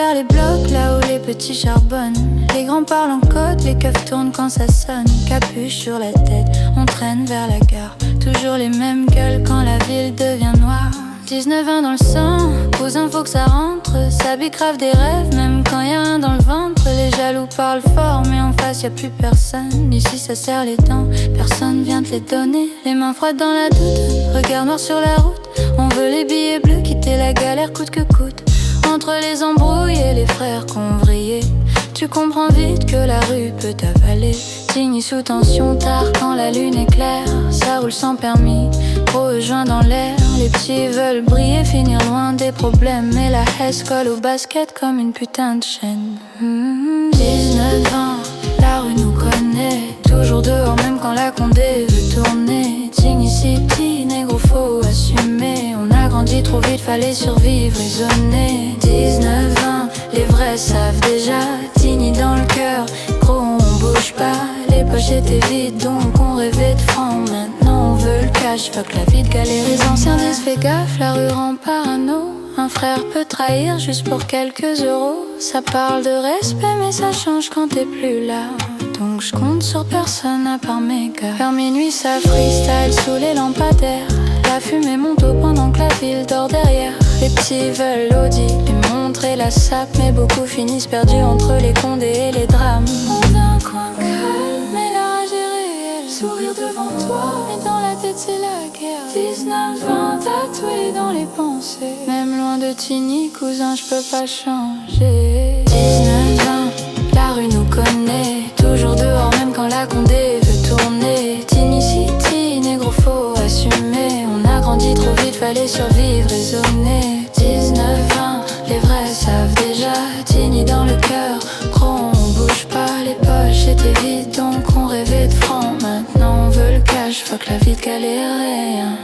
vers les blocs, là où les petits charbonnent. Les grands parlent en code, les keufs tournent quand ça sonne. Capuche sur la tête, on traîne vers la gare. Toujours les mêmes gueules quand la ville devient noire. 19 ans dans le sang, cousin faut que ça rentre. Ça bicrave des rêves, même quand y a rien dans le ventre. Les jaloux parlent fort, mais en face y a plus personne. Ici ça serre les dents, personne vient te les donner. Les mains froides dans la doute, regard noir sur la route. On veut les billets bleus, quitter la galère coûte que coûte. Entre les embrouilles et les frères qu'on vrillait, tu comprends vite que la rue peut t'avaler. Digne sous tension tard quand la lune est claire. Ça roule sans permis, gros joint dans l'air. Les petits veulent briller, finir loin des problèmes. Mais la haisse colle au basket comme une putain de chaîne. 19 ans, la rue nous connaît. Toujours dehors même quand la Condé veut tourner. Digne city, négro faut assumer. On a grandi trop vite, fallait survivre, raisonner. 19 ans, les vrais savent déjà. Digne dans le cœur, gros on bouge pas. Les poches étaient vides donc on rêvait de francs. Maintenant on veut le cash, fuck la vie de galère. Les anciens disent fais gaffe, la rue rend parano. Un frère peut trahir juste pour quelques euros. Ça parle de respect mais ça change quand t'es plus là. Donc je compte sur personne à part mes gars. Vers minuit ça freestyle sous les lampadaires. La fumée monte au pendant que la ville dort derrière. Les petits veulent l'audi, les montres et la sape. Mais beaucoup finissent perdus entre les condés et les drames. On a un coin calme, mais la rage est réelle. Sourire devant toi, mais dans la tête c'est la guerre. 19-20 tatoués dans les pensées. Même loin de Tigny, cousin, je peux pas changer. 19-20, la rue nous connaît. Toujours dehors même quand la Condé veut tourner. Tigny City, négro faut assumer. On a grandi trop vite, fallait survivre, raisonner. 19-20, les vrais savent déjà. Tigny dans le cœur, gros on bouge pas. Les poches étaient vides donc on rêvait de francs. Maintenant on veut le cash, fuck la vie de galérien.